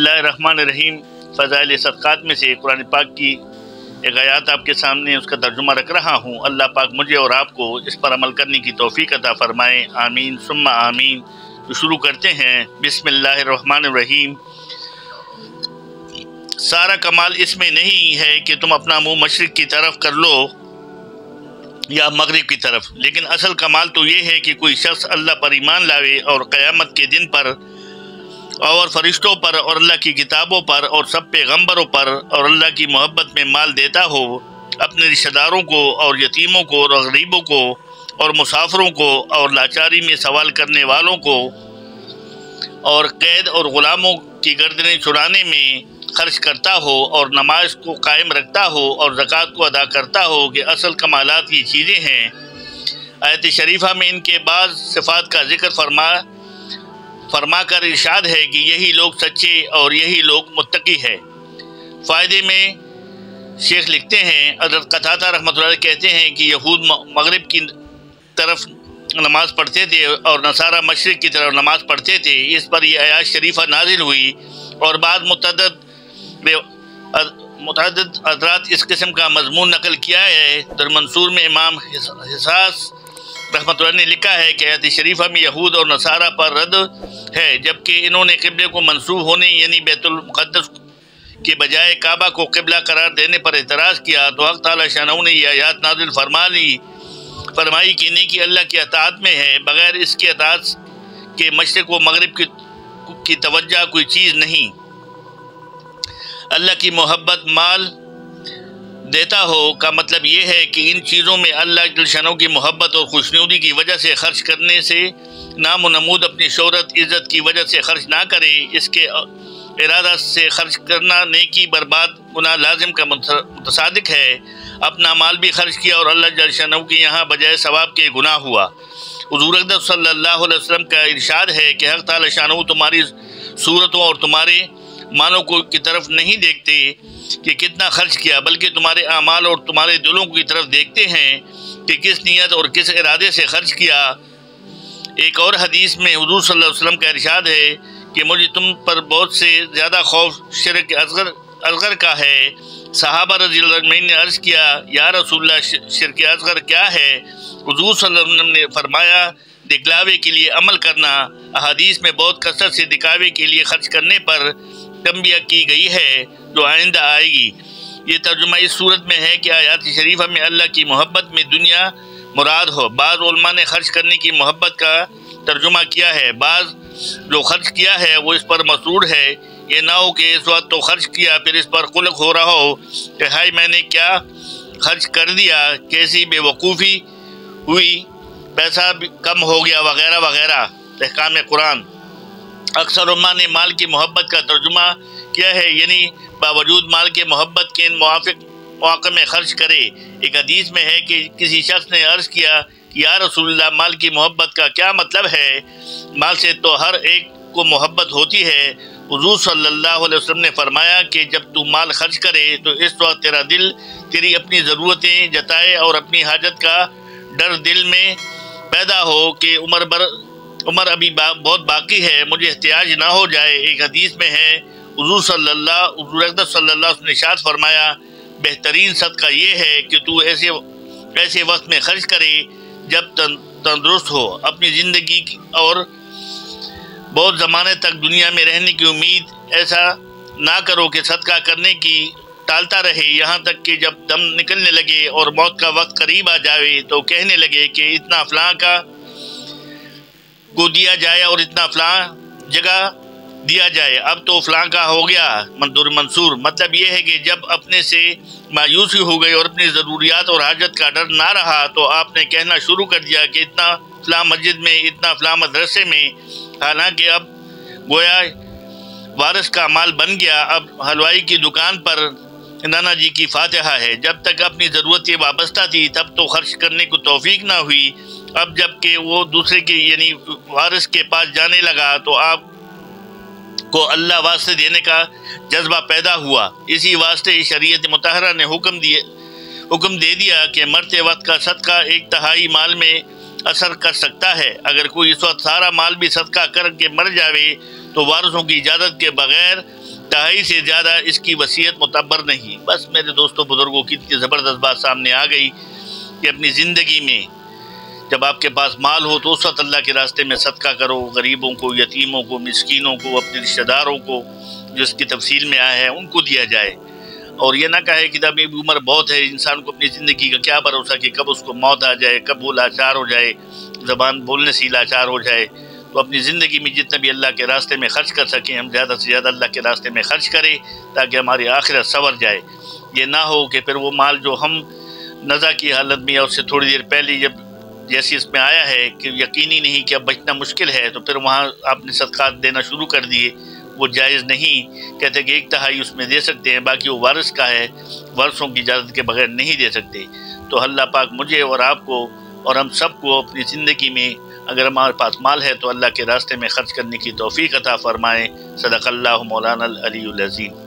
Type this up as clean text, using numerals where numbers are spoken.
اللہ الرحمن الرحیم۔ فضائل صدقات میں سے قرآن پاک کی ایک آیات آپ کے سامنے اس کا ترجمہ رکھ رہا ہوں۔ اللہ پاک مجھے اور آپ کو اس پر عمل کرنے کی توفیق عطا فرمائے، آمین ثم آمین۔ تو شروع کرتے ہیں۔ بسم اللہ الرحمن الرحیم۔ سارا کمال اس میں نہیں ہے کہ تم اپنا منہ مشرق کی طرف کر لو یا مغرب کی طرف، لیکن اصل کمال تو یہ ہے کہ کوئی شخص اللہ پر ایمان لاوے اور قیامت کے دن پر اور فرشتوں پر اور اللہ کی کتابوں پر اور سب پیغمبروں پر اور اللہ کی محبت میں مال دیتا ہو، اپنے رشتہ داروں کو اور یتیموں کو اور غریبوں کو اور مسافروں کو اور لاچاری میں سوال کرنے والوں کو اور قید اور غلاموں کی گردنیں چھڑانے میں خرچ کرتا ہو اور نماز کو قائم رکھتا ہو اور زکوٰۃ کو ادا کرتا ہو کہ اصل کمالات یہ چیزیں ہیں۔ آیت شریفہ میں ان کے بعض صفات کا ذکر فرما کر ارشاد ہے کہ یہی لوگ سچے اور یہی لوگ متقی ہے۔ فائدے میں شیخ لکھتے ہیں، حضرت قتادہ رحمۃ اللہ علیہ کہتے ہیں کہ یہود مغرب کی طرف نماز پڑھتے تھے اور نصارہ مشرق کی طرف نماز پڑھتے تھے۔ اس پر یہ آیات شریفہ نازل ہوئی اور بعد متعدد حضرات اس قسم کا مضمون نقل کیا ہے۔ در منصور میں امام حساس رحمۃ اللہ نے لکھا ہے کہ آیت شریفہ میں یہود اور نصارہ پر رد ہے، جبکہ انہوں نے قبلے کو منسوب ہونے یعنی بیت المقدس کے بجائے کعبہ کو قبلہ قرار دینے پر اعتراض کیا، تو حق تعالی شانہ نے یہ آیات نازل فرمائی کہ نیکی اللہ کی اطاعت میں ہے، بغیر اس کے اطاعت کے مشرق و مغرب کی توجہ کوئی چیز نہیں۔ اللہ کی محبت مال دیتا ہو کا مطلب یہ ہے کہ ان چیزوں میں اللہ جل شانہ کی محبت اور خوشنودی کی وجہ سے خرچ کرنے سے نام و نمود اپنی شہرت عزت کی وجہ سے خرچ نہ کرے۔ اس کے ارادہ سے خرچ کرنا نیکی برباد گناہ لازم کا متصادق ہے۔ اپنا مال بھی خرچ کیا اور اللہ جل شانہ کے یہاں بجائے ثواب کے گناہ ہوا۔ حضور اقدس صلی اللہ علیہ وسلم کا ارشاد ہے کہ حق تعالی شانہ تمہاری صورتوں اور تمہارے مالوں کی طرف نہیں دیکھتے کہ کتنا خرچ کیا، بلکہ تمہارے اعمال اور تمہارے دلوں کی طرف دیکھتے ہیں کہ کس نیت اور کس ارادے سے خرچ کیا۔ ایک اور حدیث میں حضور صلی اللہ علیہ وسلم کا ارشاد ہے کہ مجھے تم پر بہت سے زیادہ خوف شرک اصغر کا ہے۔ صحابہ رضی اللہ عنہم نے عرض کیا، یا رسول اللہ شرک اصغر کیا ہے؟ حضور صلی اللہ علیہ وسلم نے فرمایا، دکھلاوے کے لیے عمل کرنا۔ احادیث میں بہت کثرت سے دکھاوے کے لیے خرچ کرنے پر تنبیہ کی گئی ہے جو آئندہ آئے گی۔ یہ ترجمہ اس صورت میں ہے کہ آیات شریفہ میں اللہ کی محبت میں دنیا مراد ہو۔ بعض علماء نے خرچ کرنے کی محبت کا ترجمہ کیا ہے، بعض جو خرچ کیا ہے وہ اس پر مسرور ہے۔ یہ نہ ہو کہ اس وقت تو خرچ کیا پھر اس پر قلق ہو رہا ہو کہ ہائے میں نے کیا خرچ کر دیا، کیسی بے وقوفی ہوئی، پیسہ کم ہو گیا وغیرہ وغیرہ۔ احکام قرآن اکثر علماء نے مال کی محبت کا ترجمہ کیا ہے، یعنی باوجود مال کے محبت کے ان موافق مواقع میں خرچ کرے۔ ایک حدیث میں ہے کہ کسی شخص نے عرض کیا کہ یا رسول اللہ مال کی محبت کا کیا مطلب ہے؟ مال سے تو ہر ایک کو محبت ہوتی ہے۔ حضور صلی اللہ علیہ وسلم نے فرمایا کہ جب تو مال خرچ کرے تو اس وقت تیرا دل تیری اپنی ضرورتیں جتائے اور اپنی حاجت کا ڈر دل میں پیدا ہو کہ عمر ابھی بہت باقی ہے، مجھے احتیاج نہ ہو جائے۔ ایک حدیث میں ہے حضور اقدس صلی اللہ علیہ وسلم نے ارشاد فرمایا، بہترین صدقہ یہ ہے کہ تو ایسے وقت میں خرچ کرے جب تندرست ہو۔ اپنی زندگی اور بہت زمانے تک دنیا میں رہنے کی امید ایسا نہ کرو کہ صدقہ کرنے کی ٹالتا رہے، یہاں تک کہ جب دم نکلنے لگے اور موت کا وقت قریب آ جائے تو کہنے لگے کہ اتنا فلاں کو دیا جائے اور اتنا فلاں جگہ دیا جائے، اب تو فلاں کا ہو گیا منصور۔ مطلب یہ ہے کہ جب اپنے سے مایوسی ہو گئی اور اپنی ضروریات اور حاجت کا ڈر نہ رہا تو آپ نے کہنا شروع کر دیا کہ اتنا فلاں مسجد میں، اتنا فلاں مدرسے میں، حالانکہ اب گویا وارث کا مال بن گیا۔ اب حلوائی کی دکان پر نانا جی کی فاتحہ ہے۔ جب تک اپنی ضرورت وابستہ تھی تب تو خرچ کرنے کو توفیق نہ ہوئی، اب جب کہ وہ دوسرے کے یعنی وارث کے پاس جانے لگا تو آپ کو اللہ واسطے دینے کا جذبہ پیدا ہوا۔ اسی واسطے شریعت مطہرہ نے حکم دے دیا کہ مرتے وقت کا صدقہ 1/3 مال میں اثر کر سکتا ہے۔ اگر کوئی اس وقت سارا مال بھی صدقہ کر کے مر جاوے تو وارثوں کی اجازت کے بغیر تہائی سے زیادہ اس کی وصیت معتبر نہیں۔ بس میرے دوستوں بزرگوں کی اتنی زبردست بات سامنے آ گئی کہ اپنی زندگی میں جب آپ کے پاس مال ہو تو اس وقت اللہ کے راستے میں صدقہ کرو، غریبوں کو، یتیموں کو، مسکینوں کو، اپنے رشتہ داروں کو، جو اس کی تفصیل میں آیا ہے ان کو دیا جائے۔ اور یہ نہ کہے کہ ابھی عمر بہت ہے، انسان کو اپنی زندگی کا کیا بھروسہ کہ کب اس کو موت آ جائے، کب وہ لاچار ہو جائے، زبان بولنے سے لاچار ہو جائے۔ تو اپنی زندگی میں جتنا بھی اللہ کے راستے میں خرچ کر سکیں ہم زیادہ سے زیادہ اللہ کے راستے میں خرچ کریں تاکہ ہماری آخرت سنور جائے۔ یہ نہ ہو کہ پھر وہ مال جو ہم نزع کی حالت میں یا اس سے تھوڑی دیر پہلے جب جیسی اس میں آیا ہے کہ یقینی نہیں کہ اب بچنا مشکل ہے تو پھر وہاں آپ نے صدقات دینا شروع کر دیے، وہ جائز نہیں۔ کہتے کہ 1/3 اس میں دے سکتے ہیں، باقی وہ وارث کا ہے، ورثوں کی اجازت کے بغیر نہیں دے سکتے۔ تو اللہ پاک مجھے اور آپ کو اور ہم سب کو اپنی زندگی میں اگر ہمارے پاس مال ہے تو اللہ کے راستے میں خرچ کرنے کی توفیق عطا فرمائے۔ صدق اللہ مولانا العلی العظیم۔